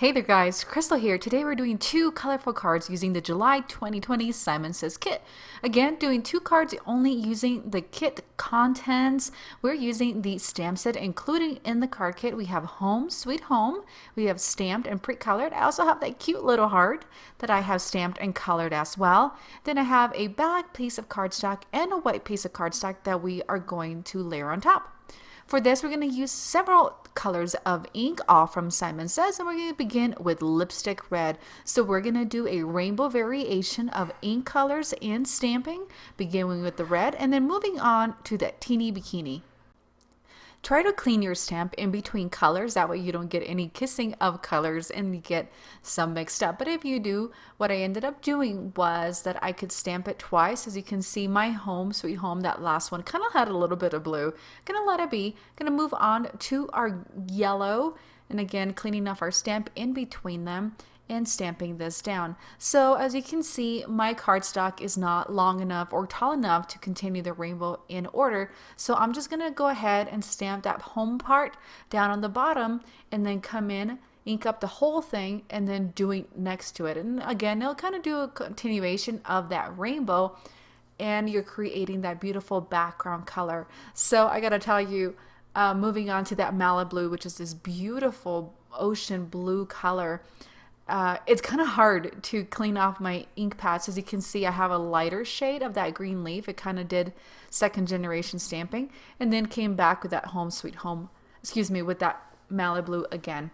Hey there guys, Crystal here. Today we're doing two colorful cards using the July 2020 Simon Says kit. Again, doing two cards only using the kit contents. We're using the stamp set including in the card kit. We have Home Sweet Home. We have stamped and pre-colored. I also have that cute little heart that I have stamped and colored as well. Then I have a black piece of cardstock and a white piece of cardstock that we are going to layer on top. For this, we're going to use several colors of ink, all from Simon Says, and we're going to begin with lipstick red. So we're going to do a rainbow variation of ink colors and stamping, beginning with the red, and then moving on to that teeny bikini. Try to clean your stamp in between colors, that way you don't get any kissing of colors and you get some mixed up. But if you do, what I ended up doing was that I could stamp it twice. As you can see, my Home Sweet Home, that last one, kind of had a little bit of blue. Gonna let it be. Gonna move on to our yellow, and again cleaning off our stamp in between them and stamping this down. So as you can see, my cardstock is not long enough or tall enough to continue the rainbow in order. So I'm just gonna go ahead and stamp that home part down on the bottom and then come in, ink up the whole thing, and then doing next to it. And again, it'll kind of do a continuation of that rainbow, and you're creating that beautiful background color. So I gotta tell you, moving on to that Malibu, which is this beautiful ocean blue color, it's kind of hard to clean off my ink pads. As you can see, I have a lighter shade of that green leaf. It kind of did second generation stamping, and then came back with that Home Sweet Home, excuse me, with that Malibu again.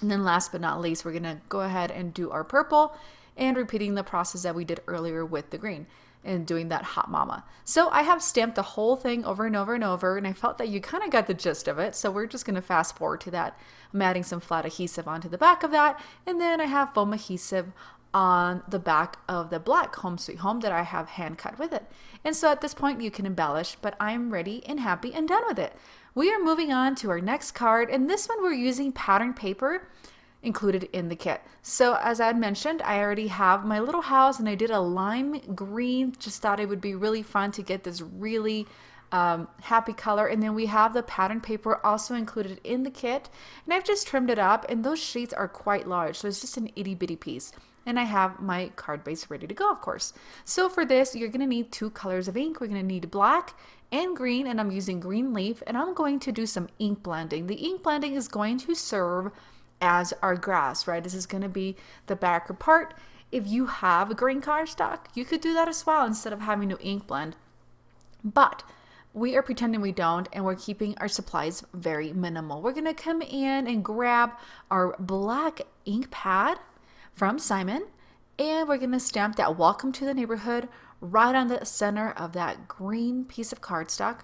And then last but not least, we're gonna go ahead and do our purple, and repeating the process that we did earlier with the green and doing that Hot Mama. So I have stamped the whole thing over and over and over, and I felt that you kind of got the gist of it. So we're just going to fast forward to that. I'm adding some flat adhesive onto the back of that, and then I have foam adhesive on the back of the black Home Sweet Home that I have hand cut with it. And so at this point you can embellish, but I'm ready and happy and done with it. We are moving on to our next card, and this one we're using pattern paper included in the kit. So as I had mentioned, I already have my little house, and I did a lime green. Just thought it would be really fun to get this really happy color. And then we have the pattern paper also included in the kit, and I've just trimmed it up, and those sheets are quite large, so it's just an itty bitty piece. And I have my card base ready to go, of course. So for this, you're gonna need two colors of ink. We're gonna need black and green, and I'm using green leaf, and I'm going to do some ink blending. The ink blending is going to serve as our grass, right? This is going to be the backer part. If you have a green cardstock, you could do that as well instead of having to ink blend. But we are pretending we don't, and we're keeping our supplies very minimal. We're going to come in and grab our black ink pad from Simon, and we're going to stamp that Welcome to the Neighborhood right on the center of that green piece of cardstock.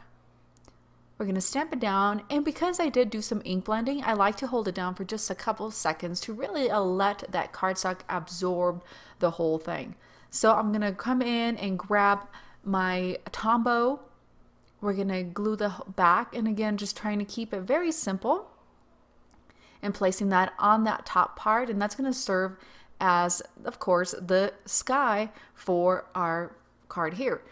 We're going to stamp it down, and because I did do some ink blending, I like to hold it down for just a couple seconds to really let that cardstock absorb the whole thing. So I'm going to come in and grab my Tombow. We're going to glue the back, and again, just trying to keep it very simple and placing that on that top part, and that's going to serve as, of course, the sky for our card here.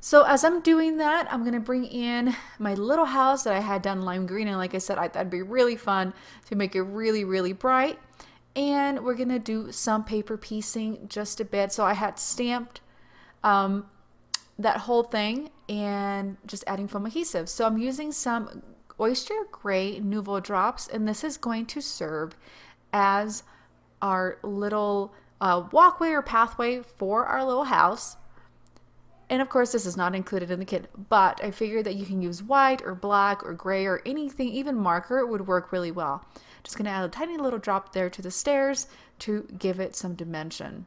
So as I'm doing that, I'm going to bring in my little house that I had done lime green. And like I said, I thought it'd be really fun to make it really, really bright. And we're going to do some paper piecing just a bit. So I had stamped that whole thing and just adding foam adhesive. So I'm using some Oyster Gray Nouveau drops. And this is going to serve as our little walkway or pathway for our little house. And of course, this is not included in the kit, but I figured that you can use white or black or gray or anything, even marker would work really well. Just gonna add a tiny little drop there to the stairs to give it some dimension.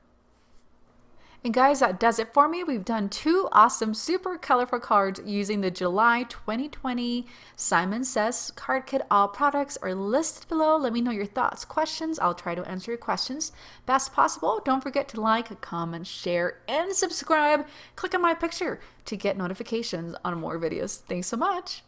And guys, that does it for me. We've done two awesome, super colorful cards using the July 2020 Simon Says card kit. All products are listed below. Let me know your thoughts, questions. I'll try to answer your questions best possible. Don't forget to like, comment, share, and subscribe. Click on my picture to get notifications on more videos. Thanks so much.